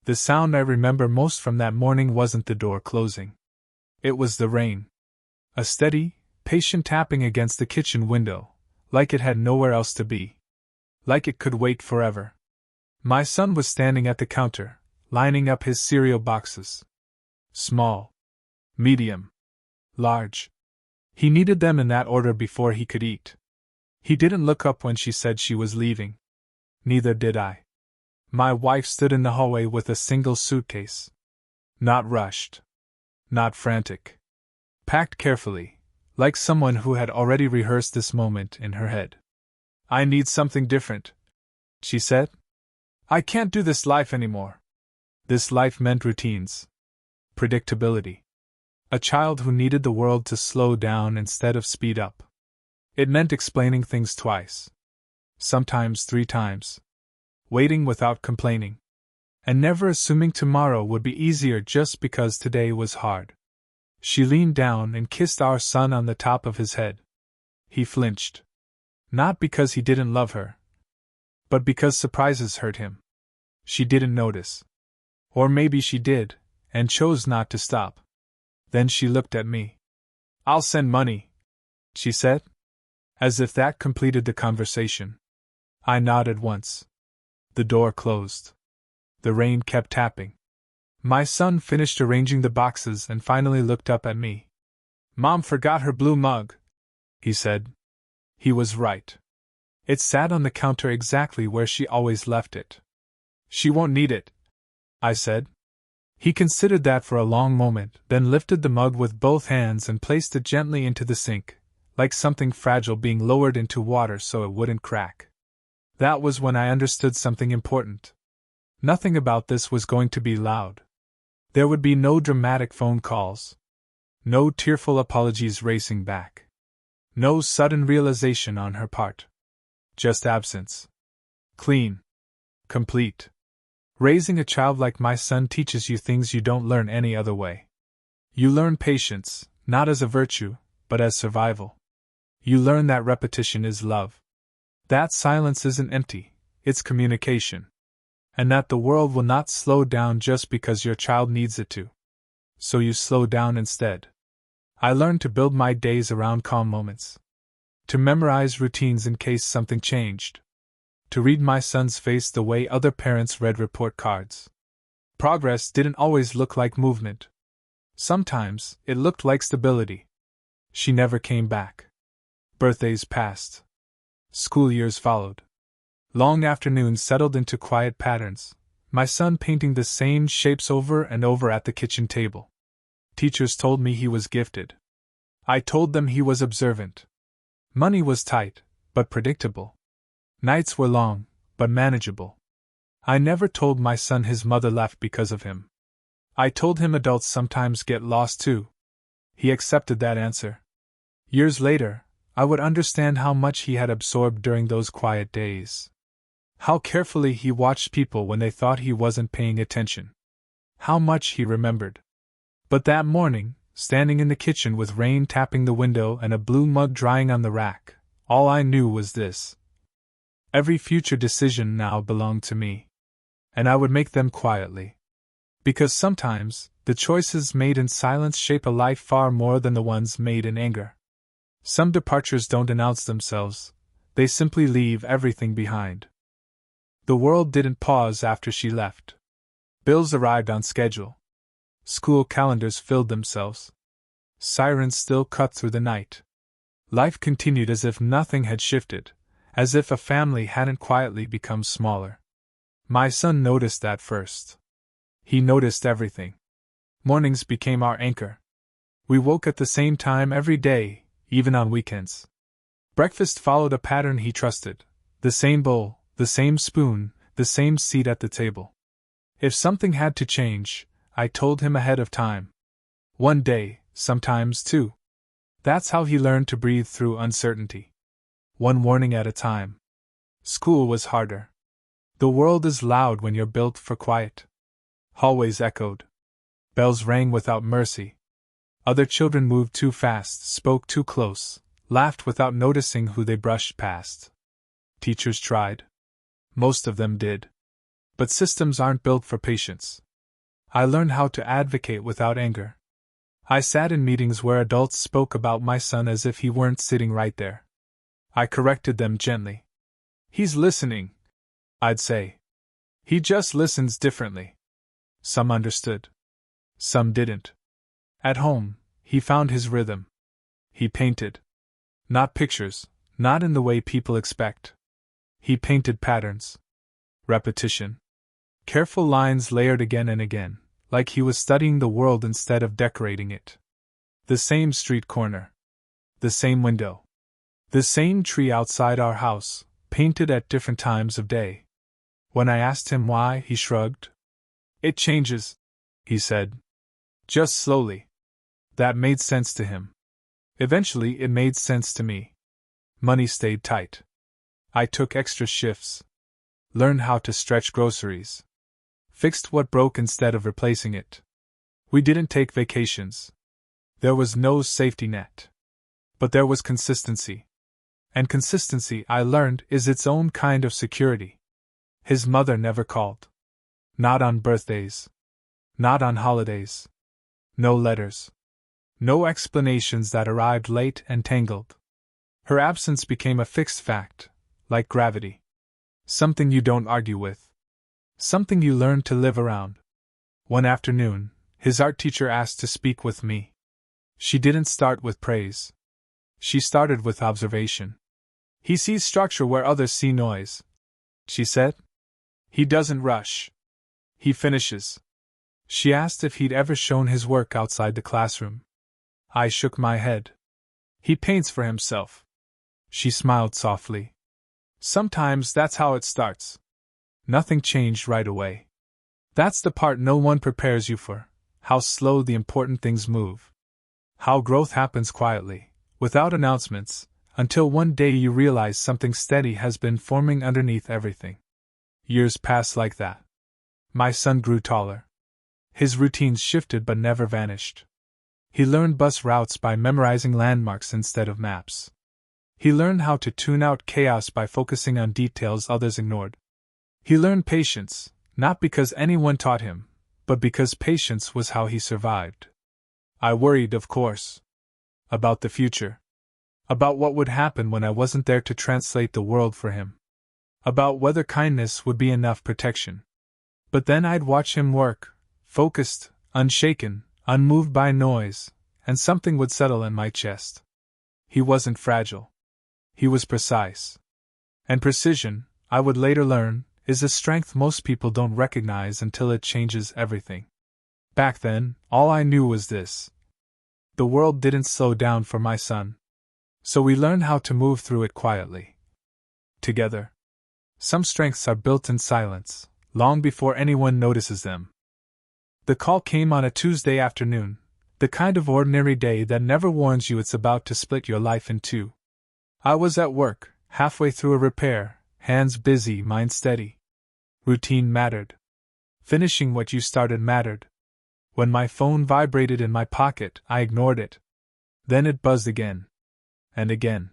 The sound I remember most from that morning wasn't the door closing. It was the rain. A steady, patient tapping against the kitchen window, like it had nowhere else to be. Like it could wait forever. My son was standing at the counter, lining up his cereal boxes. Small, medium, large. He needed them in that order before he could eat. He didn't look up when she said she was leaving. Neither did I. My wife stood in the hallway with a single suitcase. Not rushed. Not frantic. Packed carefully, like someone who had already rehearsed this moment in her head. "I need something different," she said. "I can't do this life anymore." This life meant routines. Predictability. A child who needed the world to slow down instead of speed up. It meant explaining things twice. Sometimes 3 times. Waiting without complaining. And never assuming tomorrow would be easier just because today was hard. She leaned down and kissed our son on the top of his head. He flinched. Not because he didn't love her, but because surprises hurt him. She didn't notice. Or maybe she did, and chose not to stop. Then she looked at me. "I'll send money," she said, as if that completed the conversation. I nodded once. The door closed. The rain kept tapping. My son finished arranging the boxes and finally looked up at me. "Mom forgot her blue mug," he said. He was right. It sat on the counter exactly where she always left it. "She won't need it," I said. He considered that for a long moment, then lifted the mug with both hands and placed it gently into the sink, like something fragile being lowered into water so it wouldn't crack. That was when I understood something important. Nothing about this was going to be loud. There would be no dramatic phone calls. No tearful apologies racing back. No sudden realization on her part. Just absence. Clean. Complete. Raising a child like my son teaches you things you don't learn any other way. You learn patience, not as a virtue, but as survival. You learn that repetition is love. That silence isn't empty, it's communication. And that the world will not slow down just because your child needs it to. So you slow down instead. I learned to build my days around calm moments. To memorize routines in case something changed. To read my son's face the way other parents read report cards. Progress didn't always look like movement. Sometimes it looked like stability. She never came back. Birthdays passed. School years followed. Long afternoons settled into quiet patterns, my son painting the same shapes over and over at the kitchen table. Teachers told me he was gifted. I told them he was observant. Money was tight, but predictable. Nights were long, but manageable. I never told my son his mother left because of him. I told him adults sometimes get lost too. He accepted that answer. Years later, I would understand how much he had absorbed during those quiet days. How carefully he watched people when they thought he wasn't paying attention. How much he remembered. But that morning, standing in the kitchen with rain tapping the window and a blue mug drying on the rack, all I knew was this. Every future decision now belonged to me. And I would make them quietly. Because sometimes, the choices made in silence shape a life far more than the ones made in anger. Some departures don't announce themselves, they simply leave everything behind. The world didn't pause after she left. Bills arrived on schedule. School calendars filled themselves. Sirens still cut through the night. Life continued as if nothing had shifted, as if a family hadn't quietly become smaller. My son noticed that first. He noticed everything. Mornings became our anchor. We woke at the same time every day, even on weekends. Breakfast followed a pattern he trusted. The same bowl, the same spoon, the same seat at the table. If something had to change, I told him ahead of time. One day, sometimes two. That's how he learned to breathe through uncertainty. One warning at a time. School was harder. The world is loud when you're built for quiet. Hallways echoed. Bells rang without mercy. Other children moved too fast, spoke too close, laughed without noticing who they brushed past. Teachers tried. Most of them did. But systems aren't built for patience. I learned how to advocate without anger. I sat in meetings where adults spoke about my son as if he weren't sitting right there. I corrected them gently. He's listening, I'd say. He just listens differently. Some understood. Some didn't. At home, he found his rhythm. He painted. Not pictures, not in the way people expect. He painted patterns. Repetition. Careful lines layered again and again, like he was studying the world instead of decorating it. The same street corner. The same window. The same tree outside our house, painted at different times of day. When I asked him why, he shrugged. It changes, he said. Just slowly. That made sense to him. Eventually, it made sense to me. Money stayed tight. I took extra shifts. Learned how to stretch groceries. Fixed what broke instead of replacing it. We didn't take vacations. There was no safety net. But there was consistency. And consistency, I learned, is its own kind of security. His mother never called. Not on birthdays. Not on holidays. No letters. No explanations that arrived late and tangled. Her absence became a fixed fact, like gravity. Something you don't argue with. Something you learn to live around. One afternoon, his art teacher asked to speak with me. She didn't start with praise. She started with observation. He sees structure where others see noise, she said. He doesn't rush. He finishes. She asked if he'd ever shown his work outside the classroom. I shook my head. He paints for himself. She smiled softly. Sometimes that's how it starts. Nothing changed right away. That's the part no one prepares you for, how slow the important things move. How growth happens quietly, without announcements, until one day you realize something steady has been forming underneath everything. Years passed like that. My son grew taller. His routines shifted but never vanished. He learned bus routes by memorizing landmarks instead of maps. He learned how to tune out chaos by focusing on details others ignored. He learned patience, not because anyone taught him, but because patience was how he survived. I worried, of course. About the future. About what would happen when I wasn't there to translate the world for him. About whether kindness would be enough protection. But then I'd watch him work, focused, unshaken, unmoved by noise, and something would settle in my chest. He wasn't fragile. He was precise. And precision, I would later learn, is a strength most people don't recognize until it changes everything. Back then, all I knew was this. The world didn't slow down for my son. So we learned how to move through it quietly. Together. Some strengths are built in silence, long before anyone notices them. The call came on a Tuesday afternoon, the kind of ordinary day that never warns you it's about to split your life in two. I was at work, halfway through a repair, hands busy, mind steady. Routine mattered. Finishing what you started mattered. When my phone vibrated in my pocket, I ignored it. Then it buzzed again. And again.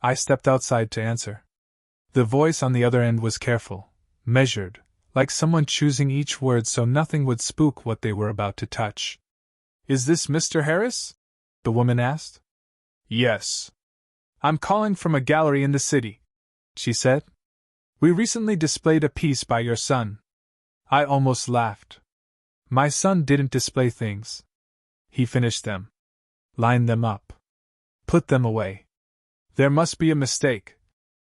I stepped outside to answer. The voice on the other end was careful, measured, like someone choosing each word so nothing would spook what they were about to touch. Is this Mr. Harris? The woman asked. Yes. I'm calling from a gallery in the city, she said. We recently displayed a piece by your son. I almost laughed. My son didn't display things. He finished them. Lined them up. Put them away. There must be a mistake,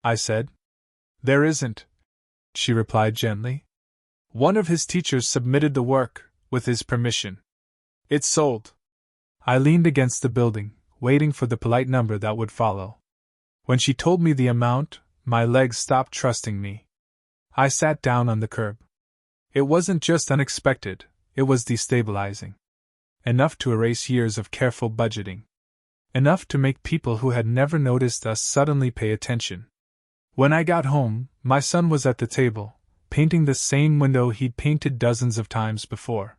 I said. There isn't, she replied gently. One of his teachers submitted the work, with his permission. It's sold. I leaned against the building, waiting for the polite number that would follow. When she told me the amount, my legs stopped trusting me. I sat down on the curb. It wasn't just unexpected, it was destabilizing. Enough to erase years of careful budgeting. Enough to make people who had never noticed us suddenly pay attention. When I got home, my son was at the table, painting the same window he'd painted dozens of times before.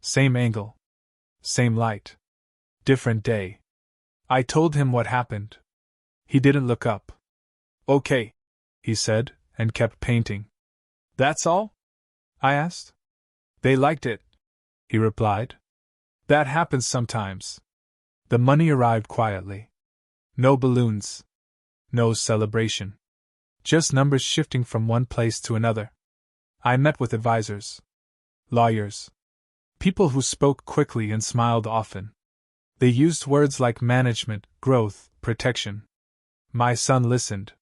Same angle. Same light. Different day. I told him what happened. He didn't look up. Okay, he said, and kept painting. That's all? I asked. They liked it, he replied. That happens sometimes. The money arrived quietly. No balloons. No celebration. Just numbers shifting from one place to another. I met with advisors. Lawyers. People who spoke quickly and smiled often. They used words like management, growth, protection. My son listened.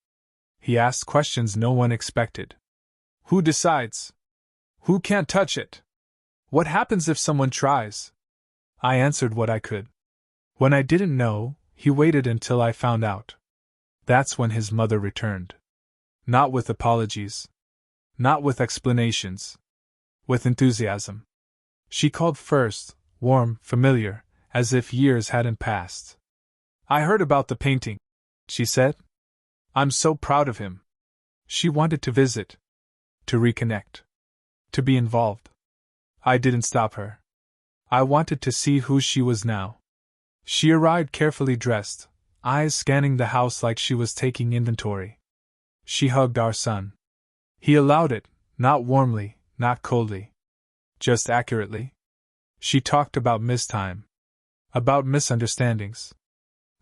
He asked questions no one expected. Who decides? Who can't touch it? What happens if someone tries? I answered what I could. When I didn't know, he waited until I found out. That's when his mother returned. Not with apologies. Not with explanations. With enthusiasm. She called first, warm, familiar, as if years hadn't passed. I heard about the painting, she said. I'm so proud of him. She wanted to visit. To reconnect. To be involved. I didn't stop her. I wanted to see who she was now. She arrived carefully dressed, eyes scanning the house like she was taking inventory. She hugged our son. He allowed it, not warmly, not coldly. Just accurately. She talked about missed time. About misunderstandings.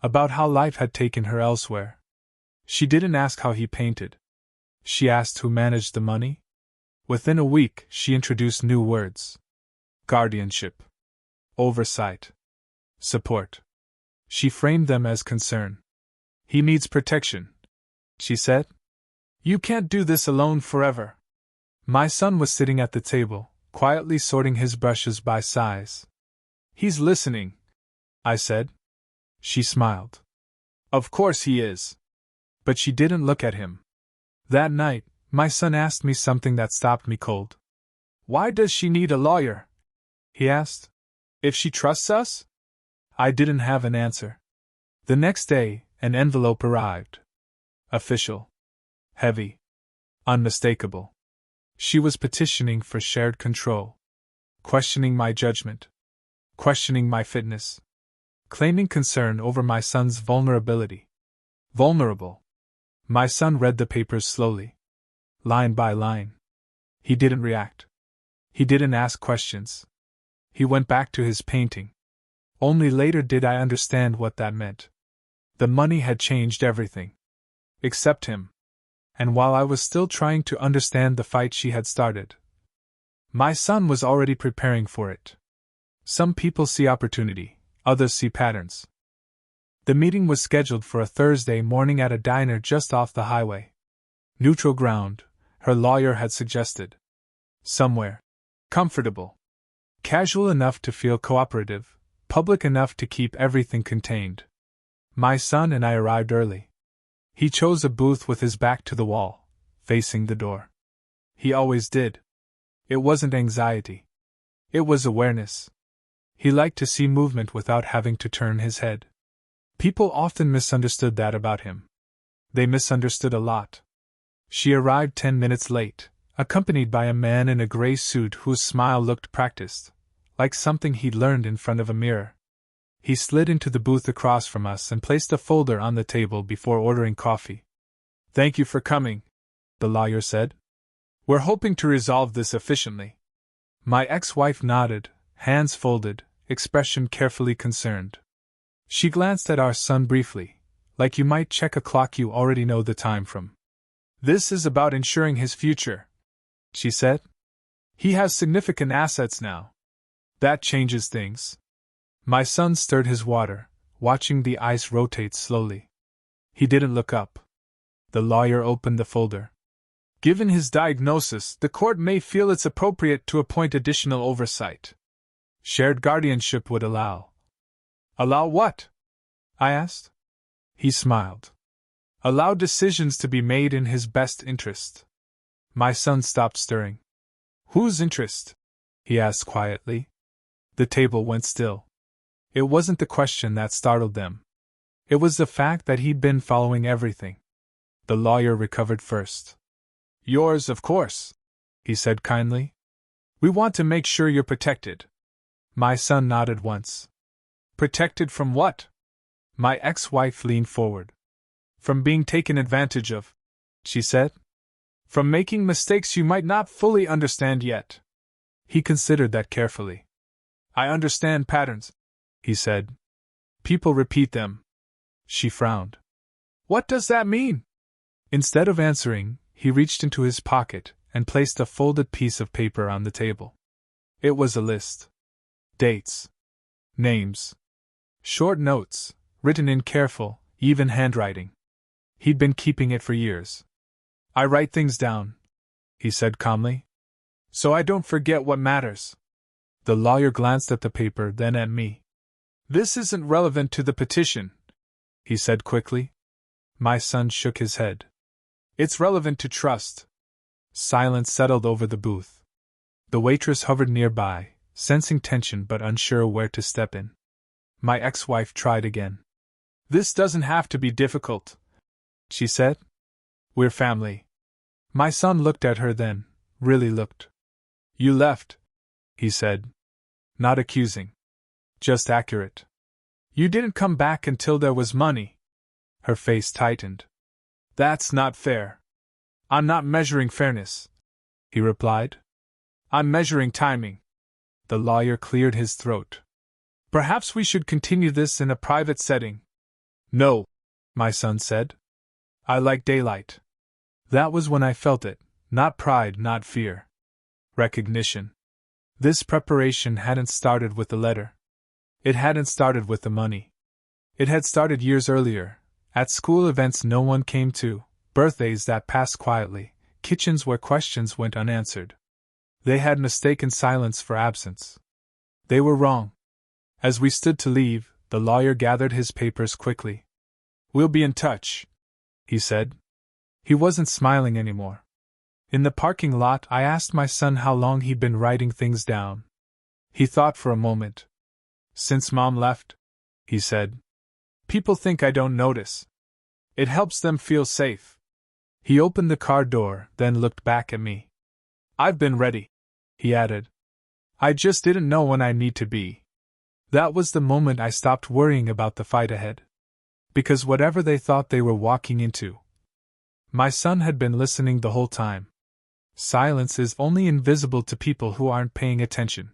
About how life had taken her elsewhere. She didn't ask how he painted. She asked who managed the money. Within a week, she introduced new words. Guardianship. Oversight. Support. She framed them as concern. He needs protection, she said. You can't do this alone forever. My son was sitting at the table, quietly sorting his brushes by size. He's listening, I said. She smiled. Of course he is. But she didn't look at him. That night, my son asked me something that stopped me cold. Why does she need a lawyer? He asked. If she trusts us? I didn't have an answer. The next day, an envelope arrived. Official. Heavy. Unmistakable. She was petitioning for shared control. Questioning my judgment. Questioning my fitness. Claiming concern over my son's vulnerability. Vulnerable. My son read the papers slowly. Line by line. He didn't react. He didn't ask questions. He went back to his painting. Only later did I understand what that meant. The money had changed everything. Except him. And while I was still trying to understand the fight she had started, my son was already preparing for it. Some people see opportunity, others see patterns. The meeting was scheduled for a Thursday morning at a diner just off the highway. Neutral ground, her lawyer had suggested. Somewhere. Comfortable. Casual enough to feel cooperative, public enough to keep everything contained. My son and I arrived early. He chose a booth with his back to the wall, facing the door. He always did. It wasn't anxiety. It was awareness. He liked to see movement without having to turn his head. People often misunderstood that about him. They misunderstood a lot. She arrived 10 minutes late, accompanied by a man in a gray suit whose smile looked practiced, like something he'd learned in front of a mirror. He slid into the booth across from us and placed a folder on the table before ordering coffee. Thank you for coming, the lawyer said. We're hoping to resolve this efficiently. My ex-wife nodded, hands folded, expression carefully concerned. She glanced at our son briefly, like you might check a clock you already know the time from. This is about ensuring his future, she said. He has significant assets now. That changes things. My son stirred his water, watching the ice rotate slowly. He didn't look up. The lawyer opened the folder. Given his diagnosis, the court may feel it's appropriate to appoint additional oversight. Shared guardianship would allow. Allow what? I asked. He smiled. Allow decisions to be made in his best interest. My son stopped stirring. Whose interest? He asked quietly. The table went still. It wasn't the question that startled them. It was the fact that he'd been following everything. The lawyer recovered first. Yours, of course, he said kindly. We want to make sure you're protected. My son nodded once. Protected from what? My ex-wife leaned forward. From being taken advantage of, she said. From making mistakes you might not fully understand yet. He considered that carefully. I understand patterns, he said. People repeat them. She frowned. What does that mean? Instead of answering, he reached into his pocket and placed a folded piece of paper on the table. It was a list. Dates. Names. Short notes, written in careful, even handwriting. He'd been keeping it for years. I write things down, he said calmly, so I don't forget what matters. The lawyer glanced at the paper, then at me. This isn't relevant to the petition, he said quickly. My son shook his head. It's relevant to trust. Silence settled over the booth. The waitress hovered nearby, sensing tension but unsure where to step in. My ex-wife tried again. This doesn't have to be difficult, she said. We're family. My son looked at her then, really looked. You left, he said. Not accusing. Just accurate. You didn't come back until there was money. Her face tightened. That's not fair. I'm not measuring fairness, he replied. I'm measuring timing. The lawyer cleared his throat. Perhaps we should continue this in a private setting. No, my son said. I like daylight. That was when I felt it, not pride, not fear. Recognition. This preparation hadn't started with the letter. It hadn't started with the money. It had started years earlier, at school events no one came to, birthdays that passed quietly, kitchens where questions went unanswered. They had mistaken silence for absence. They were wrong. As we stood to leave, the lawyer gathered his papers quickly. We'll be in touch, he said. He wasn't smiling anymore. In the parking lot, I asked my son how long he'd been writing things down. He thought for a moment. Since Mom left, he said. People think I don't notice. It helps them feel safe. He opened the car door, then looked back at me. I've been ready, he added. I just didn't know when I need to be. That was the moment I stopped worrying about the fight ahead. Because whatever they thought they were walking into, my son had been listening the whole time. Silence is only invisible to people who aren't paying attention.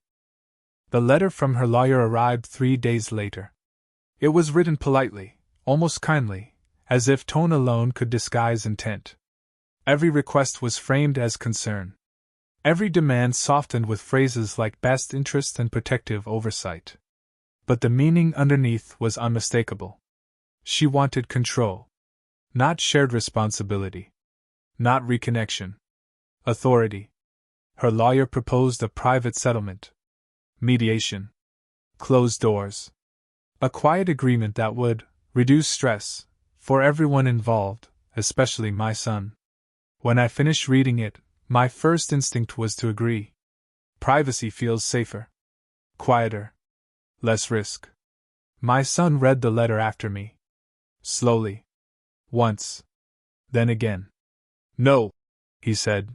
The letter from her lawyer arrived 3 days later. It was written politely, almost kindly, as if tone alone could disguise intent. Every request was framed as concern. Every demand softened with phrases like best interest and protective oversight. But the meaning underneath was unmistakable. She wanted control. Not shared responsibility. Not reconnection. Authority. Her lawyer proposed a private settlement. Mediation. Closed doors. A quiet agreement that would reduce stress for everyone involved, especially my son. When I finished reading it, my first instinct was to agree. Privacy feels safer. Quieter. Less risk. My son read the letter after me. Slowly. Once. Then again. No, he said.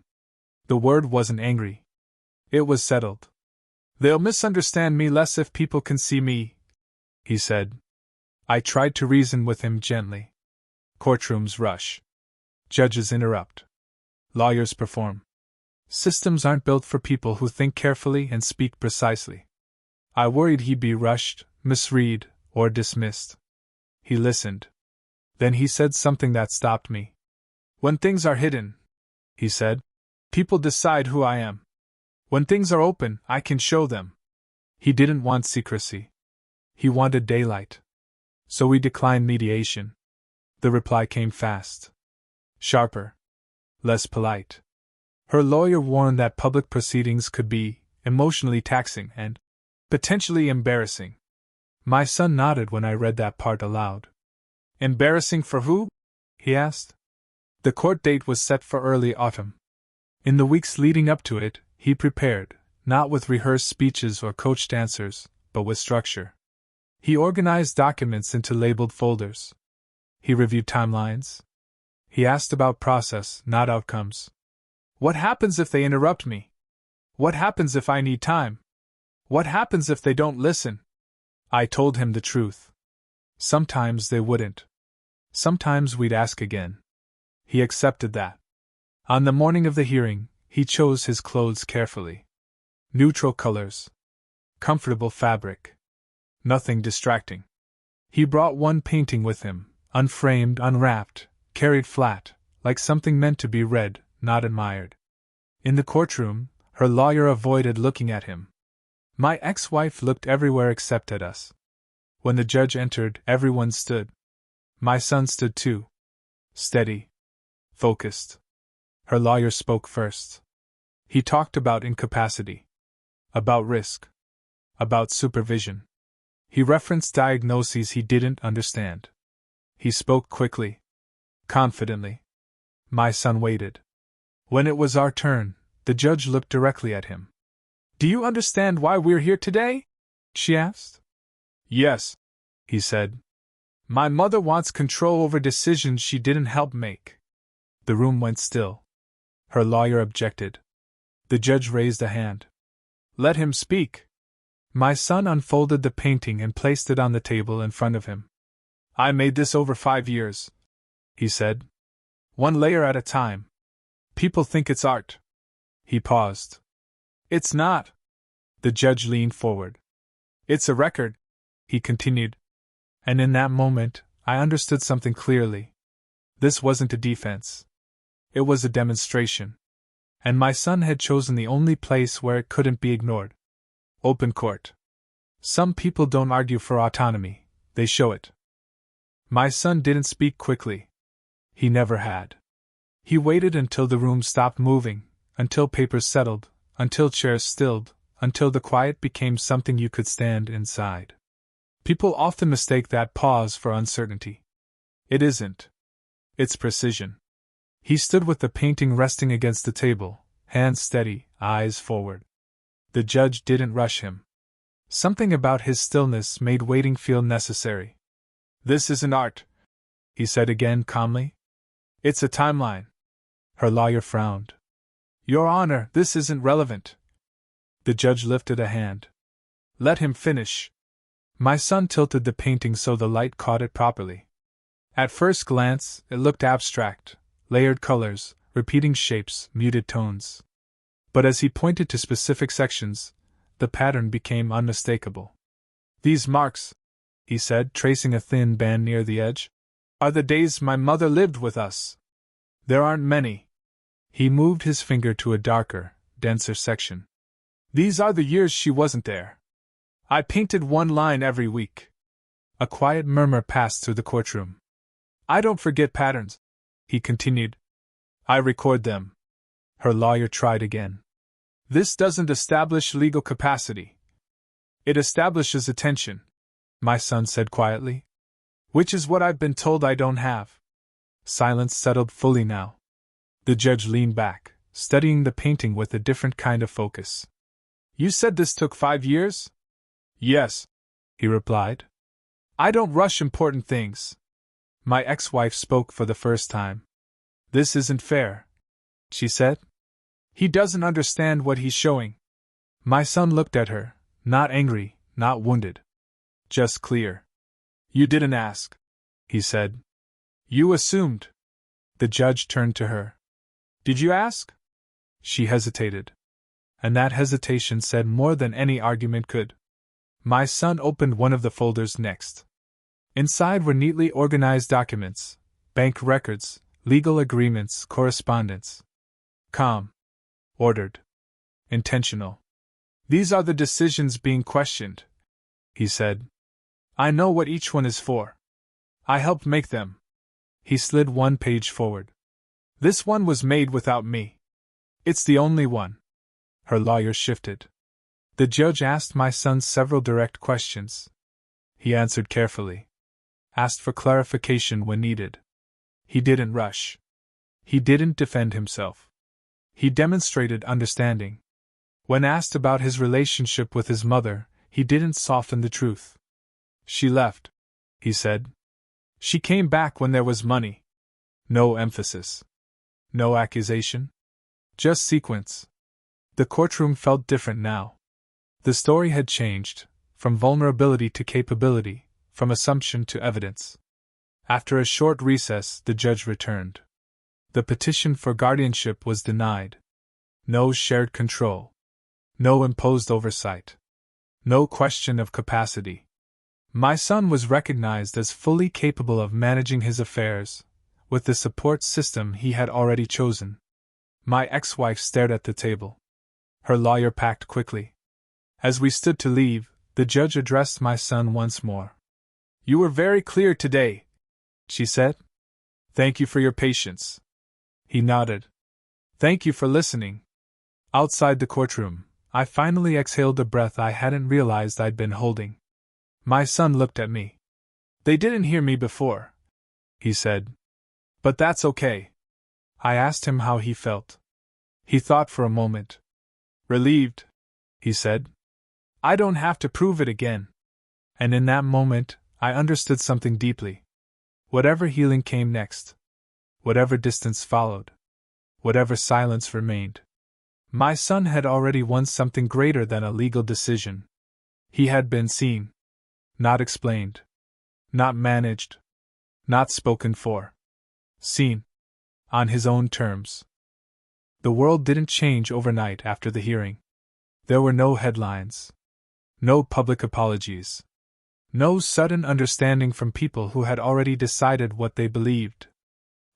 The word wasn't angry. It was settled. They'll misunderstand me less if people can see me, he said. I tried to reason with him gently. Courtrooms rush. Judges interrupt. Lawyers perform. Systems aren't built for people who think carefully and speak precisely. I worried he'd be rushed, misread, or dismissed. He listened. Then he said something that stopped me. When things are hidden, he said, people decide who I am. When things are open, I can show them. He didn't want secrecy. He wanted daylight. So we declined mediation. The reply came fast. Sharper. Less polite. Her lawyer warned that public proceedings could be emotionally taxing and potentially embarrassing. My son nodded when I read that part aloud. Embarrassing for who? He asked. The court date was set for early autumn. In the weeks leading up to it, he prepared, not with rehearsed speeches or coached answers, but with structure. He organized documents into labeled folders. He reviewed timelines. He asked about process, not outcomes. What happens if they interrupt me? What happens if I need time? What happens if they don't listen? I told him the truth. Sometimes they wouldn't. Sometimes we'd ask again. He accepted that. On the morning of the hearing, he chose his clothes carefully. Neutral colors. Comfortable fabric. Nothing distracting. He brought one painting with him, unframed, unwrapped, carried flat, like something meant to be read, not admired. In the courtroom, her lawyer avoided looking at him. My ex-wife looked everywhere except at us. When the judge entered, everyone stood. My son stood too. Steady. Focused. Her lawyer spoke first. He talked about incapacity. About risk. About supervision. He referenced diagnoses he didn't understand. He spoke quickly. Confidently. My son waited. When it was our turn, the judge looked directly at him. "Do you understand why we're here today?" she asked. "Yes," he said. "My mother wants control over decisions she didn't help make." The room went still. Her lawyer objected. The judge raised a hand. "Let him speak." My son unfolded the painting and placed it on the table in front of him. "I made this over 5 years," he said. "One layer at a time. People think it's art." He paused. "It's not." The judge leaned forward. "It's a record," he continued. And in that moment, I understood something clearly. This wasn't a defense. It was a demonstration. And my son had chosen the only place where it couldn't be ignored. Open court. Some people don't argue for autonomy, they show it. My son didn't speak quickly. He never had. He waited until the room stopped moving, until papers settled, until chairs stilled, until the quiet became something you could stand inside. People often mistake that pause for uncertainty. It isn't. It's precision. He stood with the painting resting against the table, hands steady, eyes forward. The judge didn't rush him. Something about his stillness made waiting feel necessary. "This isn't art," he said again calmly. "It's a timeline." Her lawyer frowned. "Your Honor, this isn't relevant." The judge lifted a hand. "Let him finish." My son tilted the painting so the light caught it properly. At first glance, it looked abstract, layered colors, repeating shapes, muted tones. But as he pointed to specific sections, the pattern became unmistakable. "These marks," he said, tracing a thin band near the edge, "are the days my mother lived with us. There aren't many." He moved his finger to a darker, denser section. "These are the years she wasn't there. I painted one line every week." A quiet murmur passed through the courtroom. "I don't forget patterns," he continued. "I record them." Her lawyer tried again. "This doesn't establish legal capacity. It establishes attention," my son said quietly. "Which is what I've been told I don't have." Silence settled fully now. The judge leaned back, studying the painting with a different kind of focus. "You said this took 5 years?" "Yes," he replied. "I don't rush important things." My ex-wife spoke for the first time. "This isn't fair," she said. "He doesn't understand what he's showing." My son looked at her, not angry, not wounded. Just clear. "You didn't ask," he said. "You assumed." The judge turned to her. "Did you ask?" She hesitated. And that hesitation said more than any argument could. My son opened one of the folders next. Inside were neatly organized documents, bank records, legal agreements, correspondence. Calm. Ordered. Intentional. "These are the decisions being questioned," he said. "I know what each one is for. I helped make them." He slid one page forward. "This one was made without me. It's the only one." Her lawyer shifted. The judge asked my son several direct questions. He answered carefully. Asked for clarification when needed. He didn't rush. He didn't defend himself. He demonstrated understanding. When asked about his relationship with his mother, he didn't soften the truth. "She left," he said. "She came back when there was money." No emphasis. No accusation. Just sequence. The courtroom felt different now. The story had changed, from vulnerability to capability, from assumption to evidence. After a short recess, the judge returned. The petition for guardianship was denied. No shared control. No imposed oversight. No question of capacity. My son was recognized as fully capable of managing his affairs, with the support system he had already chosen. My ex-wife stared at the table. Her lawyer packed quickly. As we stood to leave, the judge addressed my son once more. "You were very clear today," she said. "Thank you for your patience." He nodded. "Thank you for listening." Outside the courtroom, I finally exhaled a breath I hadn't realized I'd been holding. My son looked at me. "They didn't hear me before," he said. "But that's okay." I asked him how he felt. He thought for a moment. "Relieved," he said. "I don't have to prove it again." And in that moment, I understood something deeply. Whatever healing came next, whatever distance followed, whatever silence remained, my son had already won something greater than a legal decision. He had been seen. Not explained. Not managed. Not spoken for. Seen. On his own terms. The world didn't change overnight after the hearing. There were no headlines. No public apologies. No sudden understanding from people who had already decided what they believed.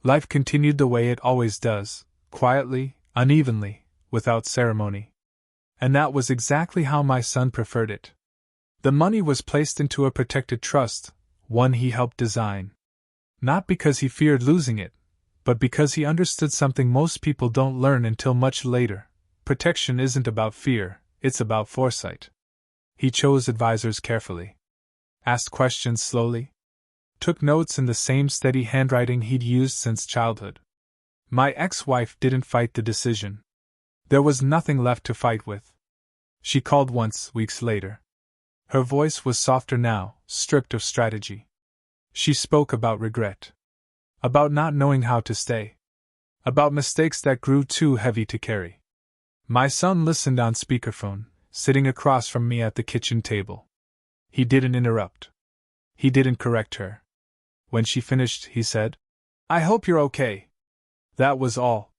Life continued the way it always does, quietly, unevenly, without ceremony. And that was exactly how my son preferred it. The money was placed into a protected trust, one he helped design. Not because he feared losing it, but because he understood something most people don't learn until much later. Protection isn't about fear, it's about foresight. He chose advisors carefully. Asked questions slowly. Took notes in the same steady handwriting he'd used since childhood. My ex-wife didn't fight the decision. There was nothing left to fight with. She called once, weeks later. Her voice was softer now, stripped of strategy. She spoke about regret. About not knowing how to stay. About mistakes that grew too heavy to carry. My son listened on speakerphone, sitting across from me at the kitchen table. He didn't interrupt. He didn't correct her. When she finished, he said, "I hope you're okay." That was all.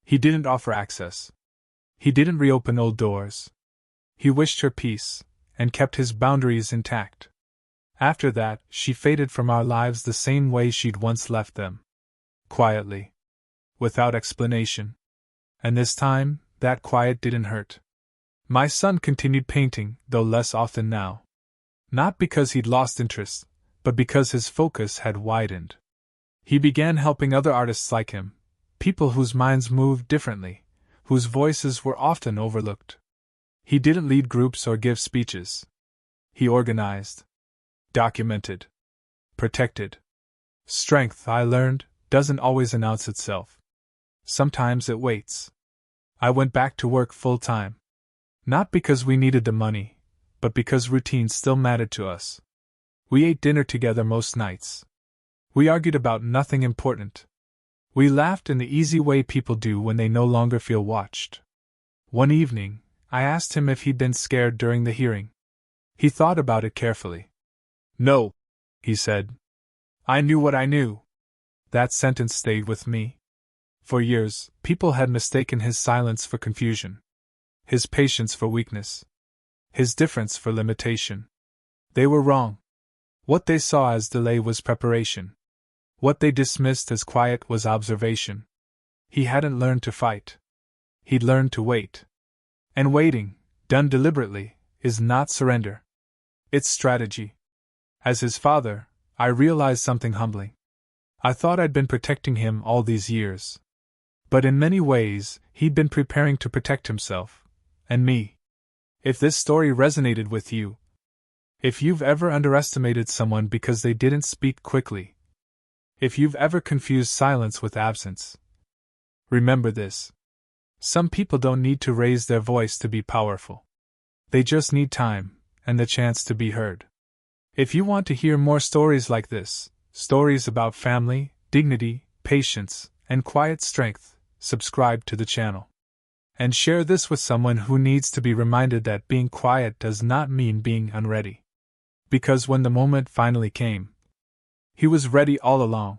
He didn't offer access. He didn't reopen old doors. He wished her peace, and kept his boundaries intact. After that, she faded from our lives the same way she'd once left them. Quietly. Without explanation. And this time, that quiet didn't hurt. My son continued painting, though less often now. Not because he'd lost interest, but because his focus had widened. He began helping other artists like him, people whose minds moved differently, whose voices were often overlooked. He didn't lead groups or give speeches. He organized. Documented. Protected. Strength, I learned, doesn't always announce itself. Sometimes it waits. I went back to work full-time. Not because we needed the money, but because routine still mattered to us. We ate dinner together most nights. We argued about nothing important. We laughed in the easy way people do when they no longer feel watched. One evening, I asked him if he'd been scared during the hearing. He thought about it carefully. "No," he said. "I knew what I knew." That sentence stayed with me. For years, people had mistaken his silence for confusion. His patience for weakness. His difference for limitation. They were wrong. What they saw as delay was preparation. What they dismissed as quiet was observation. He hadn't learned to fight. He'd learned to wait. And waiting, done deliberately, is not surrender. It's strategy. As his father, I realized something humbling. I thought I'd been protecting him all these years. But in many ways, he'd been preparing to protect himself. And me. If this story resonated with you, if you've ever underestimated someone because they didn't speak quickly, if you've ever confused silence with absence, remember this. Some people don't need to raise their voice to be powerful. They just need time, and the chance to be heard. If you want to hear more stories like this, stories about family, dignity, patience, and quiet strength, subscribe to the channel. And share this with someone who needs to be reminded that being quiet does not mean being unready. Because when the moment finally came, he was ready all along.